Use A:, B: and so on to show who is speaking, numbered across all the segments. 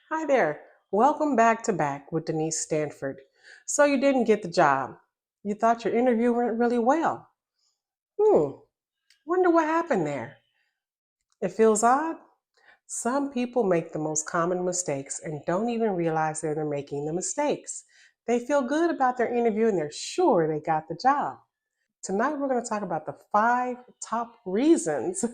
A: Hi there. Welcome back to BAC with Denice Stanford. So you didn't get the job. You thought your interview went really well. Wonder what happened there. It feels odd. Some people make the most common mistakes and don't even realize that they're making the mistakes. They feel good about their interview and they're sure they got the job. Tonight we're going to talk about the 5 top reasons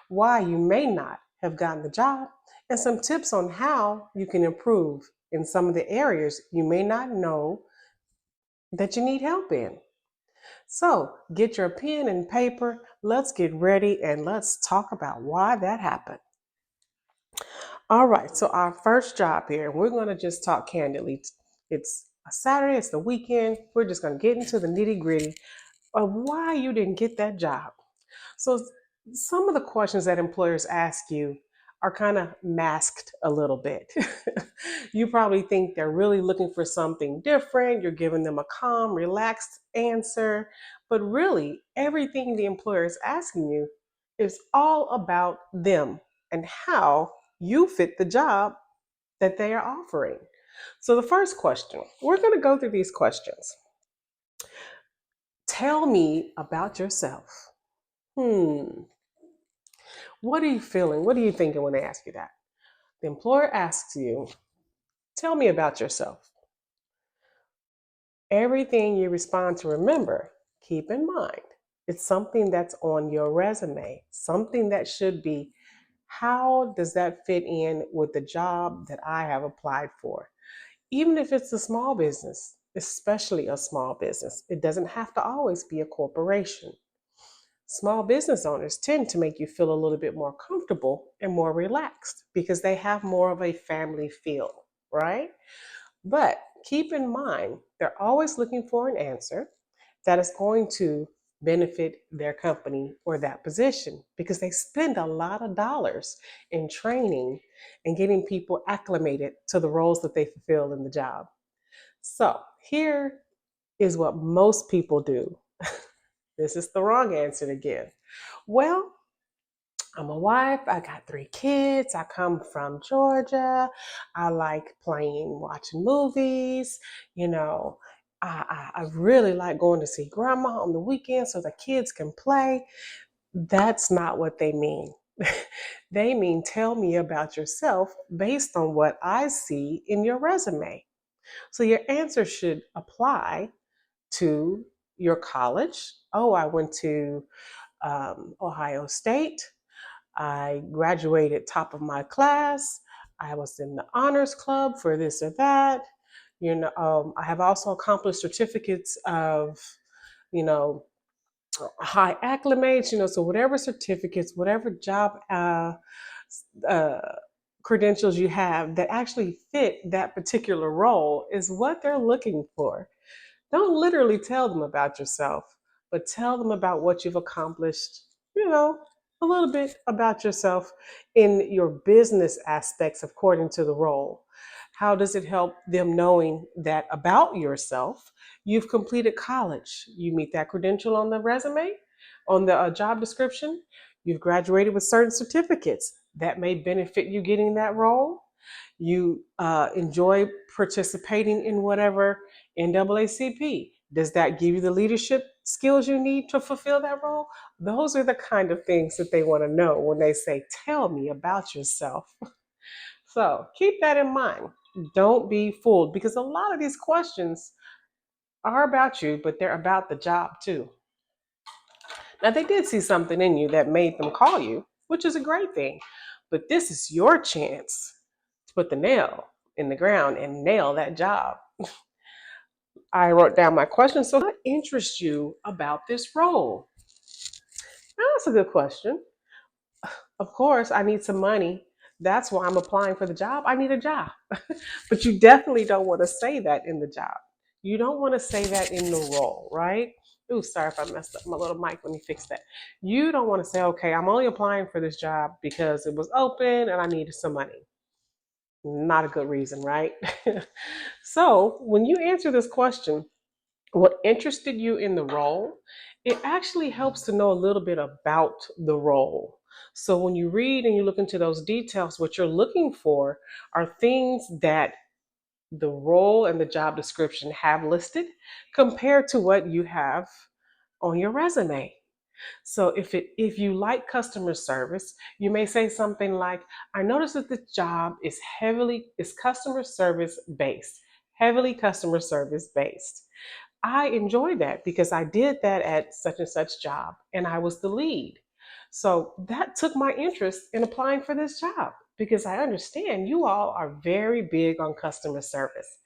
A: why you may not have gotten the job and some tips on how you can improve in some of the areas you may not know that you need help in. So get your pen and paper. Let's get ready and let's talk about why that happened. All right, so our first job here, we're going to just talk candidly. It's a Saturday, it's the weekend. We're just going to get into the nitty gritty of why you didn't get that job. So, some of the questions that employers ask you are kind of masked a little bit. You probably think they're really looking for something different. You're giving them a calm, relaxed answer. But really, everything the employer is asking you is all about them and how you fit the job that they are offering. So, the first question, we're going to go through these questions. Tell me about yourself. Hmm. What are you feeling? What are you thinking when they ask you that? The employer asks you, tell me about yourself. Everything you respond to, remember, keep in mind, it's something that's on your resume, something that should be, how does that fit in with the job that I have applied for? Even if it's a small business, especially a small business, it doesn't have to always be a corporation. Small business owners tend to make you feel a little bit more comfortable and more relaxed because they have more of a family feel, right? But keep in mind, they're always looking for an answer that is going to benefit their company or that position because they spend a lot of dollars in training and getting people acclimated to the roles that they fulfill in the job. So here is what most people do. This is the wrong answer again. Well, I'm a wife. I got 3 kids. I come from Georgia. I like playing, watching movies. You know, I really like going to see grandma on the weekend so the kids can play. That's not what they mean. They mean tell me about yourself based on what I see in your resume. So your answer should apply to your college. Oh, I went to Ohio State. I graduated top of my class. I was in the honors club for this or that. I have also accomplished certificates of, you know, high acclimates. So whatever certificates, whatever job uh, credentials you have that actually fit that particular role is what they're looking for. Don't literally tell them about yourself, but tell them about what you've accomplished, you know, a little bit about yourself in your business aspects according to the role. How does it help them knowing that about yourself? You've completed college. You meet that credential on the resume, on the job description. You've graduated with certain certificates that may benefit you getting that role. You enjoy participating in whatever NAACP. Does that give you the leadership skills you need to fulfill that role? Those are the kind of things that they want to know when they say, tell me about yourself. So keep that in mind. Don't be fooled because a lot of these questions are about you, but they're about the job too. Now, they did see something in you that made them call you, which is a great thing. But this is your chance to put the nail in the ground and nail that job. I wrote down my question. So, what interests you about this role? Now, that's a good question. Of course, I need some money. That's why I'm applying for the job. I need a job. But you definitely don't want to say that in the job. You don't want to say that in the role, right? Ooh, sorry if I messed up my little mic. Let me fix that. You don't want to say, okay, I'm only applying for this job because it was open and I needed some money. Not a good reason, right? So when you answer this question, what interested you in the role, it actually helps to know a little bit about the role. So when you read and you look into those details, what you're looking for are things that the role and the job description have listed compared to what you have on your resume. So if you like customer service, you may say something like, I noticed that the job is customer service based, heavily customer service based. I enjoy that because I did that at such and such job and I was the lead. So that took my interest in applying for this job because I understand you all are very big on customer service.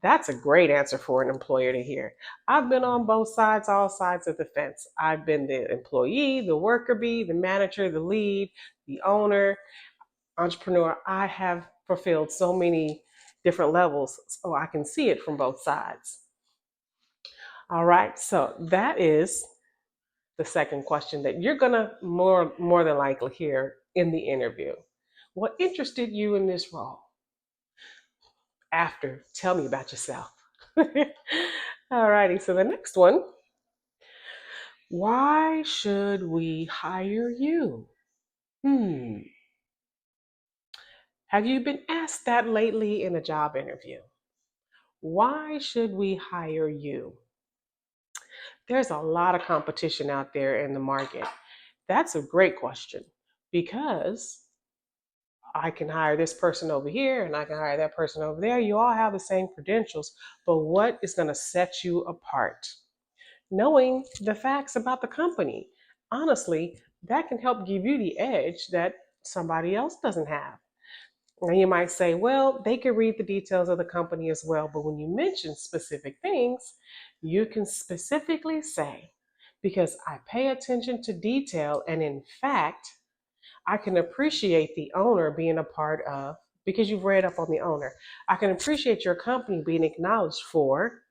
A: That's a great answer for an employer to hear. I've been on both sides, all sides of the fence. I've been the employee, the worker bee, the manager, the lead, the owner, entrepreneur. I have fulfilled so many different levels, so I can see it from both sides. All right, so that is the second question that you're gonna more than likely hear in the interview. What interested you in this role? After, tell me about yourself. All righty, so the next one, why should we hire you? Hmm. Have you been asked that lately in a job interview? Why should we hire you? There's a lot of competition out there in the market. That's a great question because I can hire this person over here and I can hire that person over there. You all have the same credentials, but what is going to set you apart? Knowing the facts about the company. Honestly, that can help give you the edge that somebody else doesn't have. And you might say, well, they can read the details of the company as well. But when you mention specific things, you can specifically say, because I pay attention to detail, and in fact, I can appreciate the owner being a part of, because you've read up on the owner, I can appreciate your company being acknowledged for.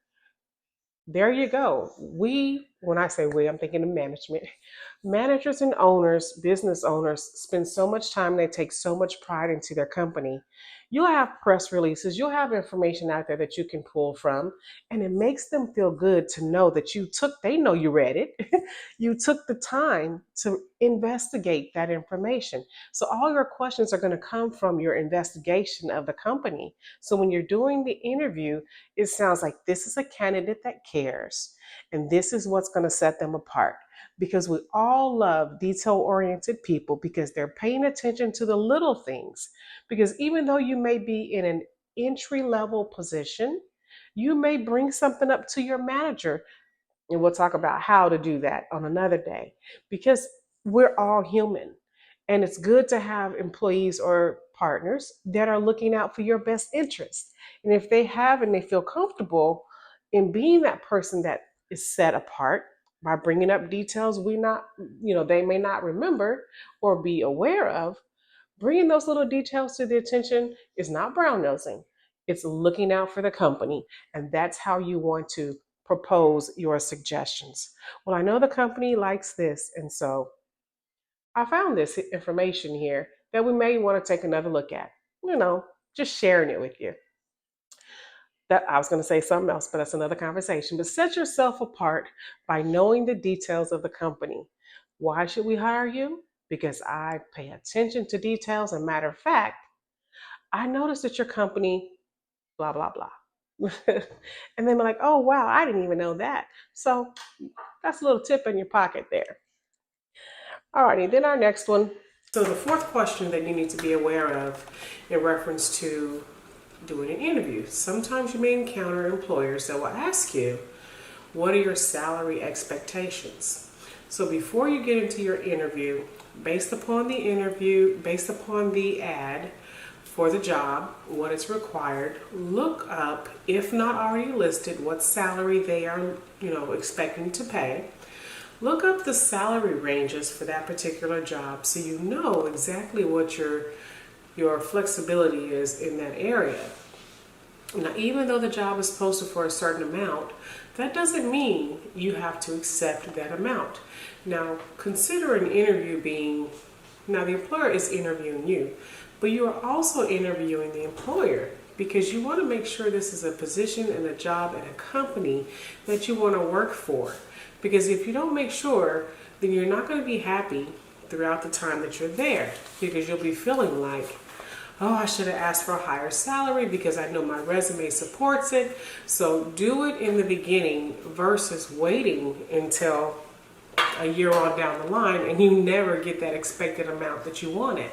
A: There you go. When I say we, I'm thinking of management. Managers and owners, business owners, spend so much time, they take so much pride into their company. You'll have press releases, you'll have information out there that you can pull from, and it makes them feel good to know that they know you read it. You took the time to investigate that information. So all your questions are going to come from your investigation of the company. So when you're doing the interview, it sounds like this is a candidate that cares, and this is what's going to set them apart. Because we all love detail oriented people because they're paying attention to the little things. Because even though you may be in an entry level position, you may bring something up to your manager, and we'll talk about how to do that on another day because we're all human. And it's good to have employees or partners that are looking out for your best interest. And if they have and they feel comfortable in being that person that is set apart by bringing up details they may not remember or be aware of, bringing those little details to the attention is not brown nosing. It's looking out for the company. And that's how you want to propose your suggestions. Well, I know the company likes this. And so I found this information here that we may want to take another look at. Just sharing it with you. That I was going to say something else, but that's another conversation. But set yourself apart by knowing the details of the company. Why should we hire you? Because I pay attention to details. And matter of fact, I noticed that your company, blah, blah, blah. And then be like, oh, wow, I didn't even know that. So that's a little tip in your pocket there. All righty, then our next one. So the fourth question that you need to be aware of in reference to doing an interview. Sometimes you may encounter employers that will ask you, what are your salary expectations? So before you get into your interview, based upon the ad for the job, what is required, look up, if not already listed, what salary they are, expecting to pay. Look up the salary ranges for that particular job so you know exactly what your flexibility is in that area. Now, even though the job is posted for a certain amount, that doesn't mean you have to accept that amount. Now, consider an interview now the employer is interviewing you, but you are also interviewing the employer because you want to make sure this is a position and a job at a company that you want to work for. Because if you don't make sure, then you're not going to be happy throughout the time that you're there, because you'll be feeling like, oh, I should have asked for a higher salary because I know my resume supports it. So do it in the beginning versus waiting until a year on down the line and you never get that expected amount that you wanted.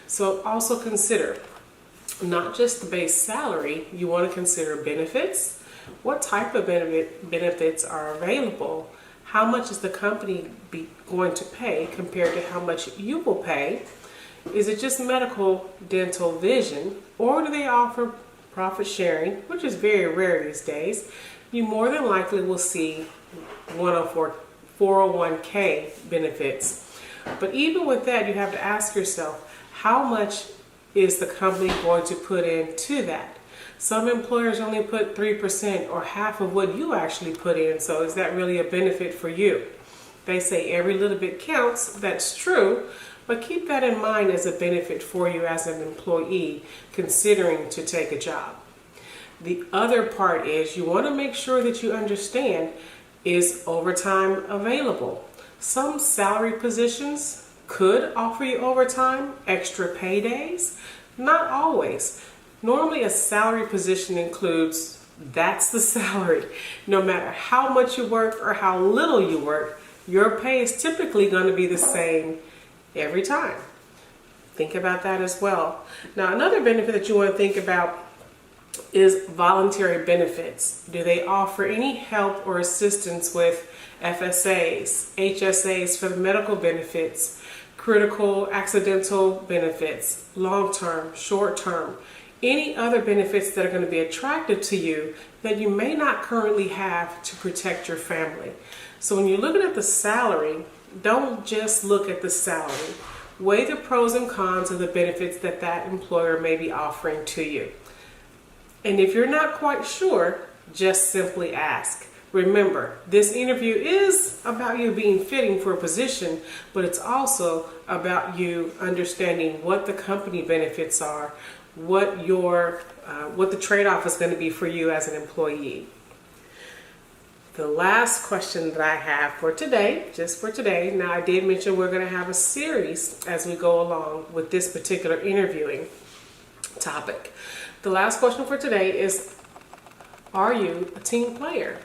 A: So also consider not just the base salary, you want to consider benefits. What type of benefits are available? How much is the company going to pay compared to how much you will pay? Is it just medical, dental, vision, or do they offer profit sharing, which is very rare these days? You more than likely will see 401k benefits. But even with that, you have to ask yourself, how much is the company going to put into that? Some employers only put 3% or half of what you actually put in, so is that really a benefit for you? They say every little bit counts. That's true. But keep that in mind as a benefit for you as an employee considering to take a job. The other part is you want to make sure that you understand, is overtime available? Some salary positions could offer you overtime, extra pay days. Not always. Normally a salary position includes, that's the salary. No matter how much you work or how little you work, your pay is typically going to be the same every time. Think about that as well. Now, another benefit that you want to think about is voluntary benefits. Do they offer any help or assistance with FSAs, HSAs for the medical benefits, critical, accidental benefits, long-term, short-term, any other benefits that are going to be attractive to you that you may not currently have to protect your family? So when you're looking at the salary, don't just look at the salary. Weigh the pros and cons of the benefits that that employer may be offering to you. And if you're not quite sure, just simply ask. Remember, this interview is about you being fitting for a position, but it's also about you understanding what the company benefits are, what the trade-off is going to be for you as an employee. The last question that I have for today, just for today, now I did mention we're going to have a series as we go along with this particular interviewing topic. The last question for today is, are you a team player?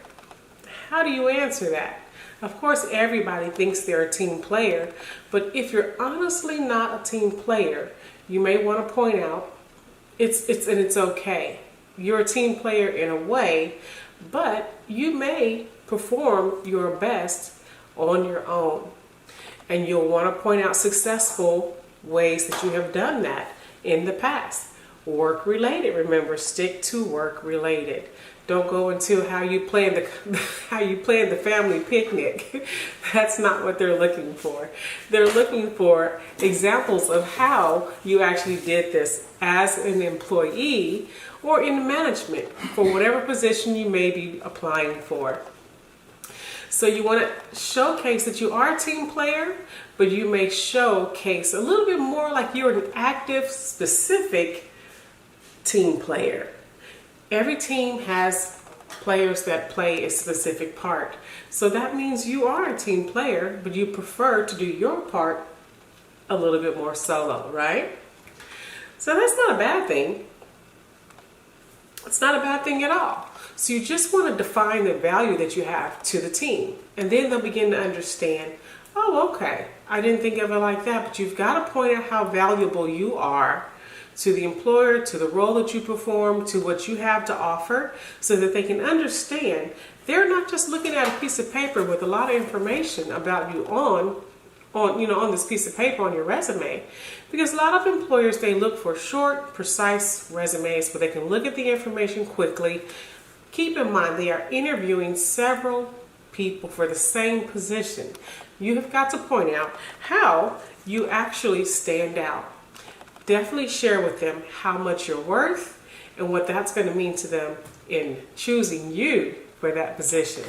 A: How do you answer that? Of course, everybody thinks they're a team player, but if you're honestly not a team player, you may want to point out it's okay. You're a team player in a way, but you may perform your best on your own. And you'll want to point out successful ways that you have done that in the past. Work related, remember, stick to work related. Don't go into how you planned the family picnic. That's not what they're looking for. They're looking for examples of how you actually did this as an employee or in management for whatever position you may be applying for. So you want to showcase that you are a team player, but you may showcase a little bit more like you're an active, specific team player. Every team has players that play a specific part. So that means you are a team player, but you prefer to do your part a little bit more solo, right? So that's not a bad thing. It's not a bad thing at all. So you just want to define the value that you have to the team. And then they'll begin to understand, oh, okay, I didn't think of it like that, but you've got to point out how valuable you are to the employer, to the role that you perform, to what you have to offer, so that they can understand they're not just looking at a piece of paper with a lot of information about you on this piece of paper on your resume. Because a lot of employers, they look for short, precise resumes where they can look at the information quickly. Keep in mind, they are interviewing several people for the same position. You have got to point out how you actually stand out. Definitely share with them how much you're worth and what that's going to mean to them in choosing you for that position.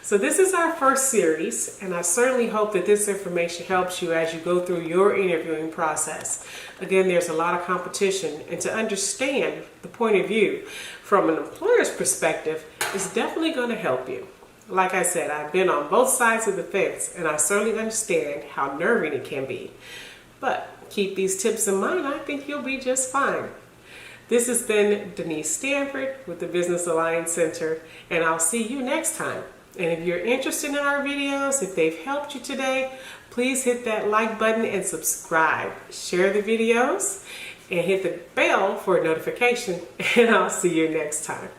A: So this is our first series, and I certainly hope that this information helps you as you go through your interviewing process. Again, there's a lot of competition, and to understand the point of view from an employer's perspective is definitely going to help you. Like I said, I've been on both sides of the fence, and I certainly understand how nerve-wracking it can be. But keep these tips in mind, I think you'll be just fine. This has been Denice Stanford with the Business Alliance Center, and I'll see you next time. And if you're interested in our videos, if they've helped you today, please hit that like button and subscribe. Share the videos and hit the bell for a notification, and I'll see you next time.